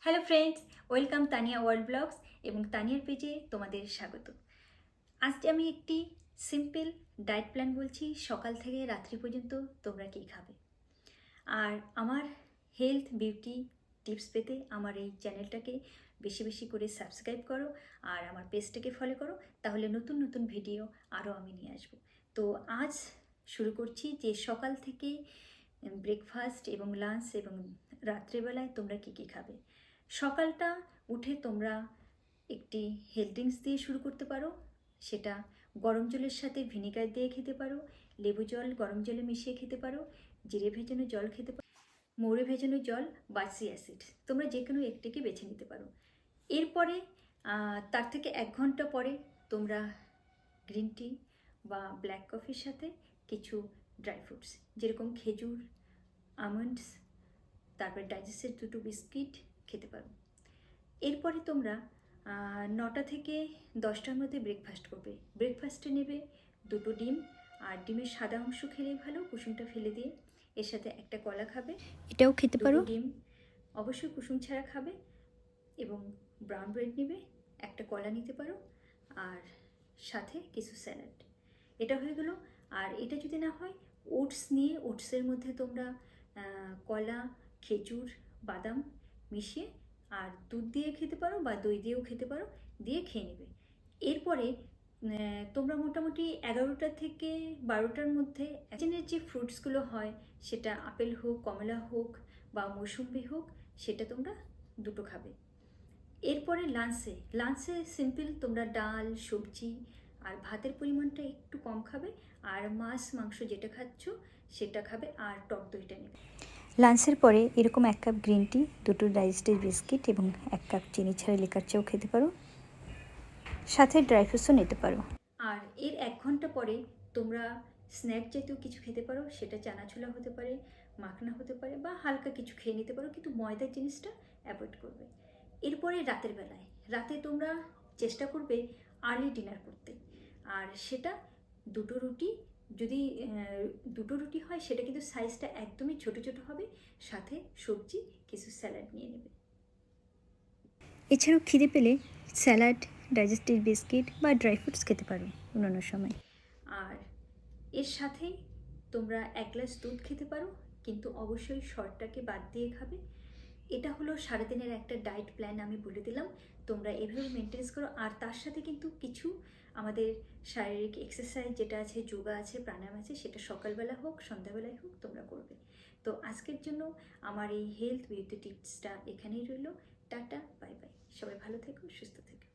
Hello friends, welcome Tania world blogs এবং তানিয়ার পেজে তোমাদের স্বাগত। আজকে আমি একটি সিম্পল ডায়েট প্ল্যান বলছি, সকাল থেকে রাত্রি পর্যন্ত তোমরা কী খাবে। আর আমার হেলথ বিউটি টিপস পেতে আমার এই চ্যানেলটাকে বেশি বেশি করে সাবস্ক্রাইব করো আর আমার পেজটাকে ফলো করো, তাহলে নতুন নতুন ভিডিও আরও আমি নিয়ে আসবো। তো আজ শুরু করছি যে সকাল থেকে ব্রেকফাস্ট এবং লাঞ্চ এবং রাত্রেবেলায় তোমরা কী কী খাবে। সকালটা উঠে তোমরা একটি হেলথ ড্রিঙ্কস দিয়ে শুরু করতে পারো। সেটা গরম জলের সাথে ভিনেগার দিয়ে খেতে পারো, লেবু জল গরম জলে মিশিয়ে খেতে পারো, জিরে ভেজানো জল খেতে পারো, মৌরি ভেজানো জল বা সি অ্যাসিড, তোমরা যে কোনো একটিকে বেছে নিতে পারো। এরপরে তার থেকে 1 ঘন্টা পরে তোমরা গ্রিন টি বা ব্ল্যাক কফির সাথে কিছু ড্রাই ফ্রুটস যেরকম খেজুর, আমন্ডস, তারপরে ডাইজেস্টেড 2 বিস্কিট খেতে পারো। এরপরে তোমরা 9টা থেকে 10টার মধ্যে ব্রেকফাস্ট করবে। ব্রেকফাস্টে নেবে 2টো ডিম, আর ডিমের সাদা অংশ খেলেই ভালো, কুসুমটা ফেলে দিয়ে। এর সাথে একটা কলা খাবে, এটাও খেতে পারো। ডিম অবশ্যই কুসুম ছাড়া খাবে এবং ব্রাউন ব্রেড নেবে, একটা কলা নিতে পারো, আর সাথে কিছু স্যালাড। এটা হয়ে গেল। আর এটা যদি না হয়, ওটস নিয়ে ওটসের মধ্যে তোমরা কলা, খেজুর, বাদাম মিশিয়ে আর দুধ দিয়ে খেতে পারো বা দই দিয়েও খেতে পারো, দিয়ে খেয়ে নেবে। এরপরে তোমরা মোটামুটি 11টা থেকে 12টার মধ্যে সিজনের যে ফ্রুটসগুলো হয়, সেটা আপেল হোক, কমলা হোক বা মৌসুম্বি হোক, সেটা তোমরা 2টো খাবে। এরপরে লাঞ্চে সিম্পল তোমরা ডাল, সবজি আর ভাতের পরিমাণটা একটু কম খাবে, আর মাছ মাংস যেটা খাচ্ছ সেটা খাবে, আর টক দইটা নেবে। লাঞ্চের পরে এরকম 1 কাপ গ্রিন টি, 2টো ডাইজেস্টেড বিস্কিট এবং 1 কাপ চিনি ছাড়া লিকার চাও খেতে পারো, সাথে ড্রাই ফ্রুটসও নিতে পারো। আর এর 1 ঘন্টা পরে তোমরা স্ন্যাক জাতীয় কিছু খেতে পারো, সেটা চানাচুলা হতে পারে, মাখনা হতে পারে বা হালকা কিছু খেয়ে নিতে পারো, কিন্তু ময়দার জিনিসটা অ্যাভয়েড করবে। এরপরে রাতের বেলায় তোমরা চেষ্টা করবে আর্লি ডিনার করতে, আর সেটা 2টো রুটি, যদি 2টো রুটি হয় সেটা কিন্তু সাইজটা একদমই ছোট ছোট হবে, সাথে সবজি কিছু স্যালাড নিয়ে নেবে। এছাড়াও খিদে পেলে স্যালাড, ডাইজেস্টিভ বিস্কিট বা ড্রাই ফ্রুটস খেতে পারো অন্যান্য সময়। আর এর সাথেই তোমরা 1 গ্লাস দুধ খেতে পারো, কিন্তু অবশ্যই শর্টটাকে বাদ দিয়ে খাবে। এটা হলো সারাদিনের একটা ডায়েট প্ল্যান, আমি বলে দিলাম, তোমরা এভাবে মেনটেন করো। আর তার সাথে কিন্তু কিছু আমাদের শারীরিক এক্সারসাইজ যেটা আছে, যোগা আছে, প্রাণায়াম আছে, সেটা সকালবেলা হোক সন্ধ্যাবেলায় হোক তোমরা করবে। তো আজকের জন্য আমার এই হেলথ বিউটি টিপসটা এখানেই রইল। টাটা, বাই বাই, সবাই ভালো থেকো, সুস্থ থেকো।